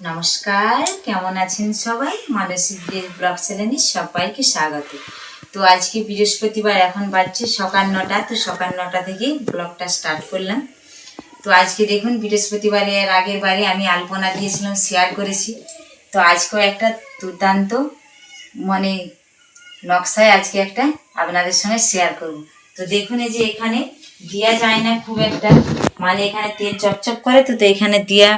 নমস্কার, কেমন আছেন সবাই? মানসিক ব্লগ চ্যানেলে সবাইকে স্বাগত। তো আজকে বৃহস্পতিবার, এখন বাজছে সকাল 9টা। তো সকাল 9টা থেকেই ব্লগটা স্টার্ট করলাম। তো আজকে দেখুন, বৃহস্পতিবারের আগের বারে আমি আলপনা দিয়েছিলাম, শেয়ার করেছি। তো আজকেও একটা দুর্দান্ত মানে নকশায় আজকে একটা আপনাদের সঙ্গে শেয়ার করব। তো দেখুন, এই যে এখানে দেওয়া যায় না খুব একটা, মানে এখানে তেল চপচপ করে, তো এখানে দেওয়া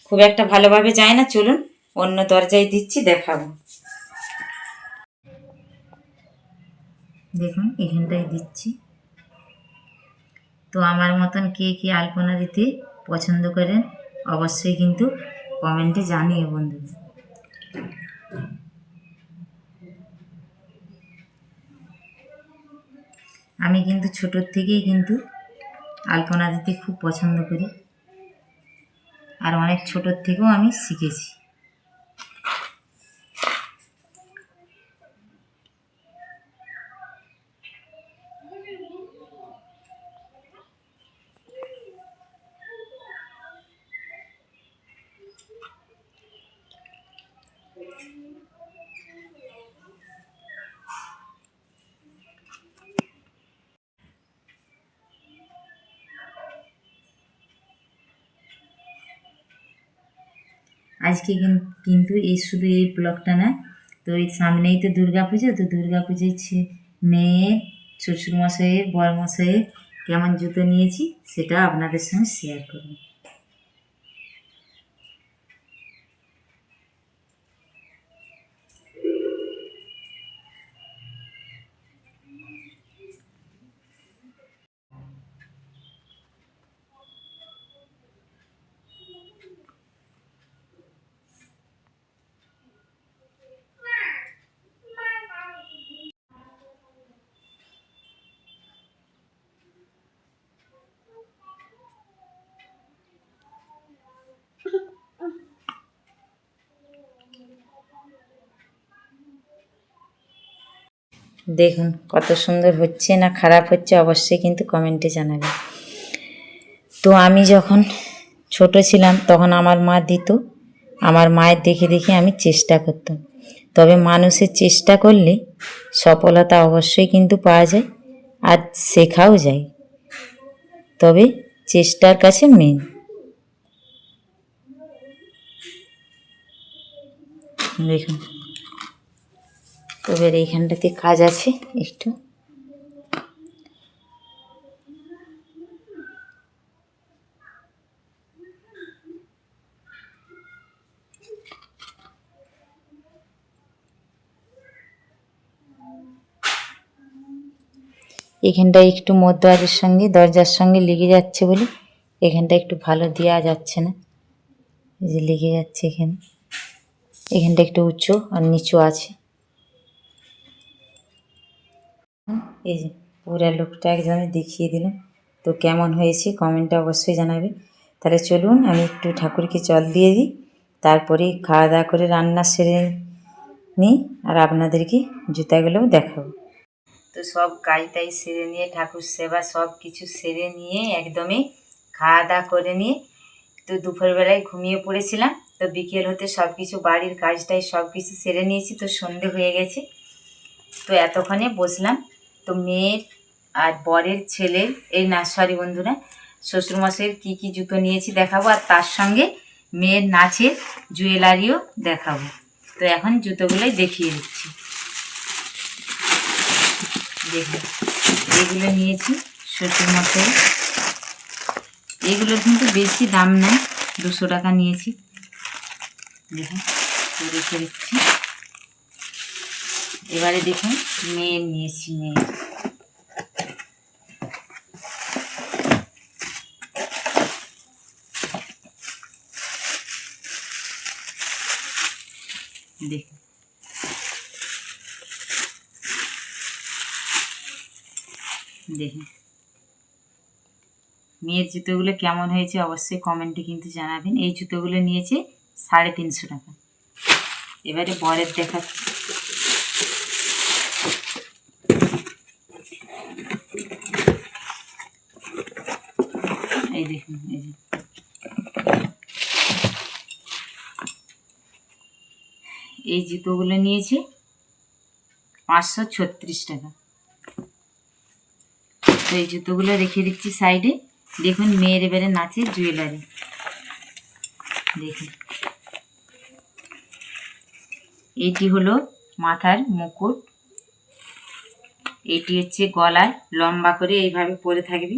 খুব একটা ভালোভাবে যায় না। চলুন অন্য দরজায় দিচ্ছি, দেখাবো। দেখুন এখানটায় দিচ্ছি। তো আমার মতন কে কে আলপনা দিতে পছন্দ করেন অবশ্যই কিন্তু কমেন্টে জানিয়ে বন্ধু। আমি কিন্তু ছোটোর থেকেই কিন্তু আলপনা দিতে খুব পছন্দ করি, আর অনেক ছোটোর থেকেও আমি শিখেছি। আজকে কিন্তু এই শুধু এই ব্লগটা না, তো এই সামনেই তো দুর্গাপুজো। তো দুর্গাপুজোয় মেয়ের, শ্বশুরমশাইয়ের, বরমশাইয়ের কেমন জুতো নিয়েছি সেটা আপনাদের সঙ্গে শেয়ার করব। দেখুন কত সুন্দর হচ্ছে না খারাপ হচ্ছে অবশ্যই কিন্তু কমেন্টে জানাবেন। তো আমি যখন ছোট ছিলাম তখন আমার মা দিত, আমার মায়ের দেখে দেখে আমি চেষ্টা করতাম। তবে মানুষের চেষ্টা করলে সফলতা অবশ্যই কিন্তু পাওয়া যায়, আর শেখাও যায়। তবে চেষ্টার কাছে মেন। দেখুন, তবে এইখানটাতে কাজ আছে একটু। এখানটা একটু মধ্যওয়ারের সঙ্গে দরজার সঙ্গে লেগে যাচ্ছে বলে এখানটা একটু ভালো দেওয়া যাচ্ছে না, এই যে লেগে যাচ্ছে এখানে। এখানটা একটু উঁচু আর নিচু আছে। এই যে পুরা লুকটা একদম দেখিয়ে দিলাম। তো কেমন হয়েছে কমেন্টে অবশ্যই জানাবে। তাহলে চলুন আমি একটু ঠাকুরকে জল দিয়ে দিই, তারপরে খাওয়া দাওয়া করে রান্না সেরে নিই, আর আপনাদেরকে জুতাগুলোও দেখাবো। তো সব কাজটাই সেরে নিয়ে, ঠাকুর সেবা সব কিছু সেরে নিয়ে একদমই খাওয়া দাওয়া করে নিয়ে, তো দুপুরবেলায় ঘুমিয়ে পড়েছিলাম। তো বিকেল হতে সব কিছু বাড়ির কাজটাই সব কিছু সেরে নিয়েছি। তো সন্ধে হয়ে গেছে। তো এতক্ষণে বসলাম। তো মেয়ের আর বরের ছেলের, এই না সরি বন্ধুরা, শ্বশুরমশাইয়ের কী কী জুতো নিয়েছি দেখাবো, আর তার সঙ্গে মেয়ের নাচের জুয়েলারিও দেখাবো। তো এখন জুতোগুলোই দেখিয়ে দিচ্ছি। দেখুন এগুলো নিয়েছি শ্বশুরমশাই। এগুলো কিন্তু বেশি দাম নেয়, 200 টাকা নিয়েছি। দেখুন রেখে দিচ্ছি। এবারে দেখুন মেয়ের নিয়েছি, মেয়ের দেখুন দেখুন মেয়ের জুতোগুলো কেমন হয়েছে অবশ্যই কমেন্টে কিন্তু জানাবেন। এই জুতোগুলো নিয়েছে 350 টাকা। এবারে বরের দেখাচ্ছি। এই দেখুন, এই যে এই জুতোগুলো নিয়েছে 536 টাকা। তো এই জুতোগুলো রেখে দিচ্ছি সাইডে। দেখুন মেয়ের এবারে নাচের জুয়েলারি দেখুন। এইটি হলো মাথার মুকুট, এটি হচ্ছে গলায় লম্বা করে এইভাবে পরে থাকবে।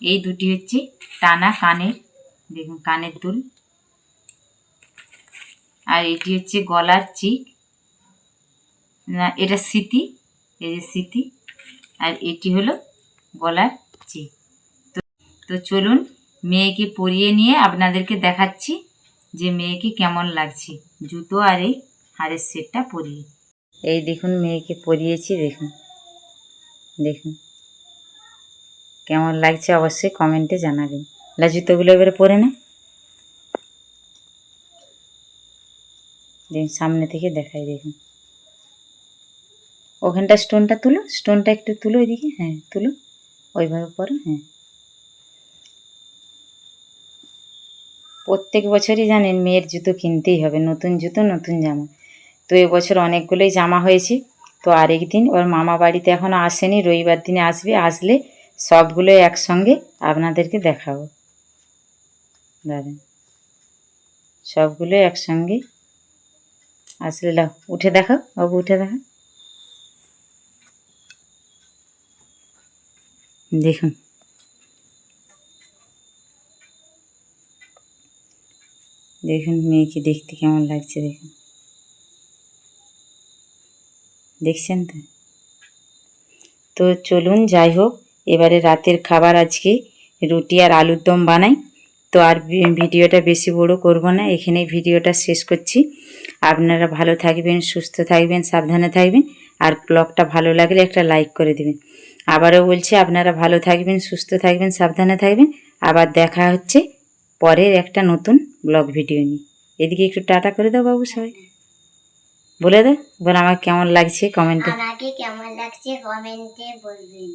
এই দুটি হচ্ছে টানা কানের, দেখুন কানের দুল। আর এটি হচ্ছে গলার চিক, না এটা স্মৃতি, এই যে স্মৃতি। আর এটি হলো গলার চিক। তো চলুন মেয়েকে পরিয়ে নিয়ে আপনাদেরকে দেখাচ্ছি যে মেয়েকে কেমন লাগছে জুতো আর এই হারের সেটটা পরিয়ে। এই দেখুন মেয়েকে পরিয়েছি, দেখুন দেখুন কেমন লাগছে অবশ্যই কমেন্টে জানাবেন। জুতোগুলো এবারে পরে না, দেখুন সামনে থেকে দেখাই। দেখুন ওখানটা স্টোনটা তুলো, স্টোনটা একটু তুলো ওইদিকে, হ্যাঁ তুলো, ওইভাবে পরো। হ্যাঁ, প্রত্যেক বছরই জানেন মেয়ের জুতো কিনতেই হবে, নতুন জুতো নতুন জামা। তো এবছর অনেকগুলোই জামা হয়েছে। তো আরেক দিন ওর মামা বাড়িতে এখনও আসেনি, রবিবার দিনে আসবে, আসলে সবগুলো একসঙ্গে আপনাদেরকে দেখাবো। দাঁড়ান, সবগুলো একসঙ্গে আসলে উঠে দেখাও বাবু, উঠে দেখাও। দেখুন দেখুন মেয়েকে দেখতে কেমন লাগছে, দেখুন দেখছেন তো। তো চলুন যাই হোক, এবারে রাতের খাবার আজকে রুটি আর আলুর দম বানাই। তো আর ভিডিওটা বেশি বড় করব না, এখানেই ভিডিওটা শেষ করছি। আপনারা ভালো থাকবেন, সুস্থ থাকবেন, সাবধানে থাকবেন। আর ব্লগটা ভালো লাগলে একটা লাইক করে দেবেন। আবারও বলছি আপনারা ভালো থাকবেন, সুস্থ থাকবেন, সাবধানে থাকবেন। আবার দেখা হচ্ছে পরের একটা নতুন ব্লগ ভিডিও নিয়ে। এদিকে একটু টাটা করে দাও বাবু, সবাই বলে দাও, বলে আমার কেমন লাগছে কমেন্টে, আমাকে কেমন লাগছে কমেন্টে বলবেন।